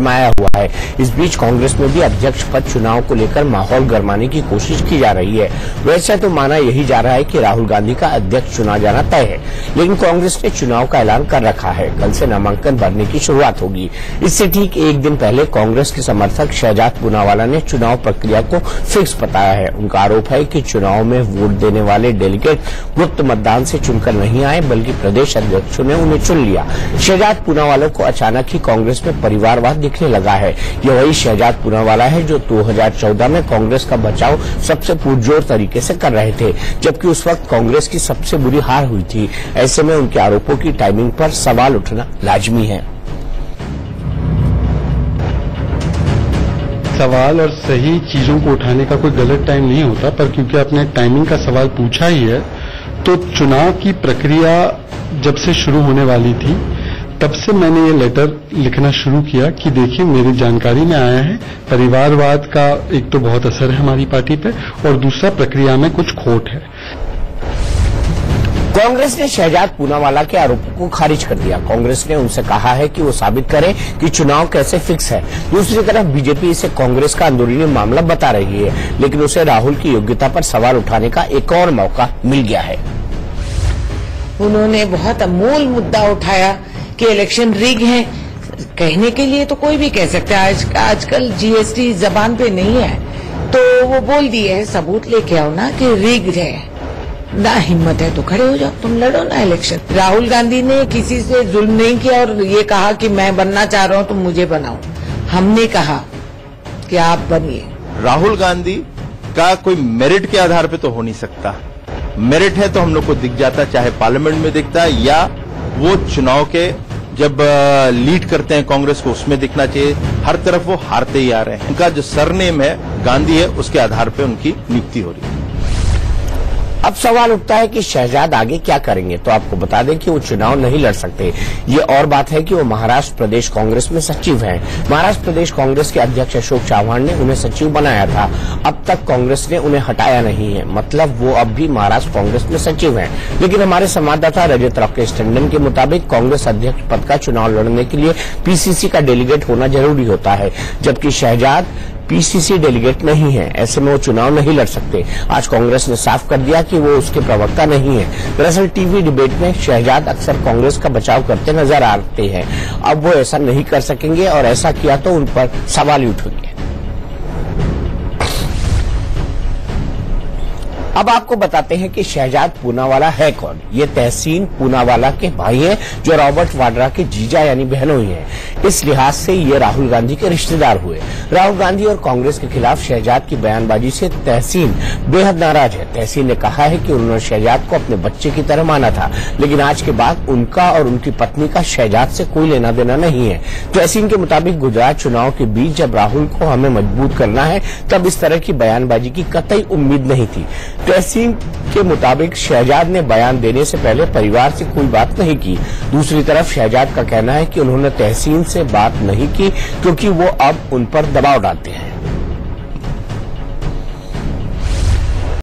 गरमाया हुआ है। इस बीच कांग्रेस में भी अध्यक्ष पद चुनाव को लेकर माहौल गरमाने की कोशिश की जा रही है। वैसे तो माना यही जा रहा है कि राहुल गांधी का अध्यक्ष चुना जाना तय है, लेकिन कांग्रेस ने चुनाव का ऐलान कर रखा है। कल से नामांकन भरने की शुरुआत होगी। इससे ठीक एक दिन पहले कांग्रेस के समर्थक शहजाद पूनावाला ने चुनाव प्रक्रिया को फिक्स बताया है। उनका आरोप है कि चुनाव में वोट देने वाले डेलीगेट गुप्त मतदान से चुनकर नहीं आए, बल्कि प्रदेश अध्यक्षों ने उन्हें चुन लिया। शहजाद पूनावाला को अचानक ही कांग्रेस में परिवारवाद दिखने लगा है। यह वही शहजाद पूनावाला है जो 2014 में कांग्रेस का बचाव सबसे पुरजोर तरीके से कर रहे थे, जबकि उस वक्त कांग्रेस की सबसे बुरी हार हुई थी। ऐसे में उनके आरोपों की टाइमिंग पर सवाल उठना लाजमी है। सवाल और सही चीजों को उठाने का कोई गलत टाइम नहीं होता, पर क्योंकि आपने टाइमिंग का सवाल पूछा ही है, तो चुनाव की प्रक्रिया जब से शुरू होने वाली थी तब से मैंने ये लेटर लिखना शुरू किया कि देखिए मेरी जानकारी में आया है परिवारवाद का एक तो बहुत असर है हमारी पार्टी पे, और दूसरा प्रक्रिया में कुछ खोट है। कांग्रेस ने शहजाद पूनावाला के आरोपों को खारिज कर दिया। कांग्रेस ने उनसे कहा है कि वो साबित करें कि चुनाव कैसे फिक्स है। दूसरी तरफ बीजेपी इसे कांग्रेस का अंदरूनी मामला बता रही है, लेकिन उसे राहुल की योग्यता पर सवाल उठाने का एक और मौका मिल गया है। उन्होंने बहुत अमूल मुद्दा उठाया कि इलेक्शन रिग है। कहने के लिए तो कोई भी कह सकता है, आजकल जीएसटी जबान पे नहीं है, तो वो बोल दिए है, सबूत लेके आओ ना कि रिग है। ना हिम्मत है तो खड़े हो जाओ, तुम लड़ो ना इलेक्शन। राहुल गांधी ने किसी से जुल्म नहीं किया और ये कहा कि मैं बनना चाह रहा हूं तुम मुझे बनाओ। हमने कहा कि आप बनिए। राहुल गांधी का कोई मेरिट के आधार पे तो हो नहीं सकता। मेरिट है तो हम लोग को दिख जाता, चाहे पार्लियामेंट में दिखता है या वो चुनाव के जब लीड करते हैं कांग्रेस को उसमें दिखना चाहिए। हर तरफ वो हारते ही आ रहे हैं। उनका जो सरनेम है गांधी है, उसके आधार पे उनकी नियुक्ति हो रही है। अब सवाल उठता है कि शहजाद आगे क्या करेंगे। तो आपको बता दें कि वो चुनाव नहीं लड़ सकते। ये और बात है कि वो महाराष्ट्र प्रदेश कांग्रेस में सचिव हैं। महाराष्ट्र प्रदेश कांग्रेस के अध्यक्ष अशोक चव्हाण ने उन्हें सचिव बनाया था। अब तक कांग्रेस ने उन्हें हटाया नहीं है, मतलब वो अब भी महाराष्ट्र कांग्रेस में सचिव हैं। लेकिन हमारे संवाददाता रजत राकेश टंडन के मुताबिक कांग्रेस अध्यक्ष पद का चुनाव लड़ने के लिए पीसीसी का डेलीगेट होना जरूरी होता है, जबकि शहजाद पीसीसी डेलीगेट नहीं है। ऐसे में वो चुनाव नहीं लड़ सकते। आज कांग्रेस ने साफ कर दिया कि वो उसके प्रवक्ता नहीं है। दरअसल टीवी डिबेट में शहजाद अक्सर कांग्रेस का बचाव करते नजर आते हैं। अब वो ऐसा नहीं कर सकेंगे और ऐसा किया तो उन पर सवाल उठेंगे। अब आपको बताते हैं कि शहजाद पूनावाला है कौन। ये तहसीन पूनावाला के भाई हैं, जो रॉबर्ट वाड्रा के जीजा यानी बहनोई हैं। इस लिहाज से ये राहुल गांधी के रिश्तेदार हुए। राहुल गांधी और कांग्रेस के खिलाफ शहजाद की बयानबाजी से तहसीन बेहद नाराज है। तहसीन ने कहा है कि उन्होंने शहजाद को अपने बच्चे की तरह माना था, लेकिन आज के बाद उनका और उनकी पत्नी का शहजाद से कोई लेना देना नहीं है। तहसीन के मुताबिक गुजरात चुनाव के बीच जब राहुल को हमें मजबूत करना है, तब इस तरह की बयानबाजी की कतई उम्मीद नहीं थी। तहसीन के मुताबिक शहजाद ने बयान देने से पहले परिवार से कोई बात नहीं की। दूसरी तरफ शहजाद का कहना है कि उन्होंने तहसीन से बात नहीं की क्योंकि वो अब उन पर दबाव डालते हैं।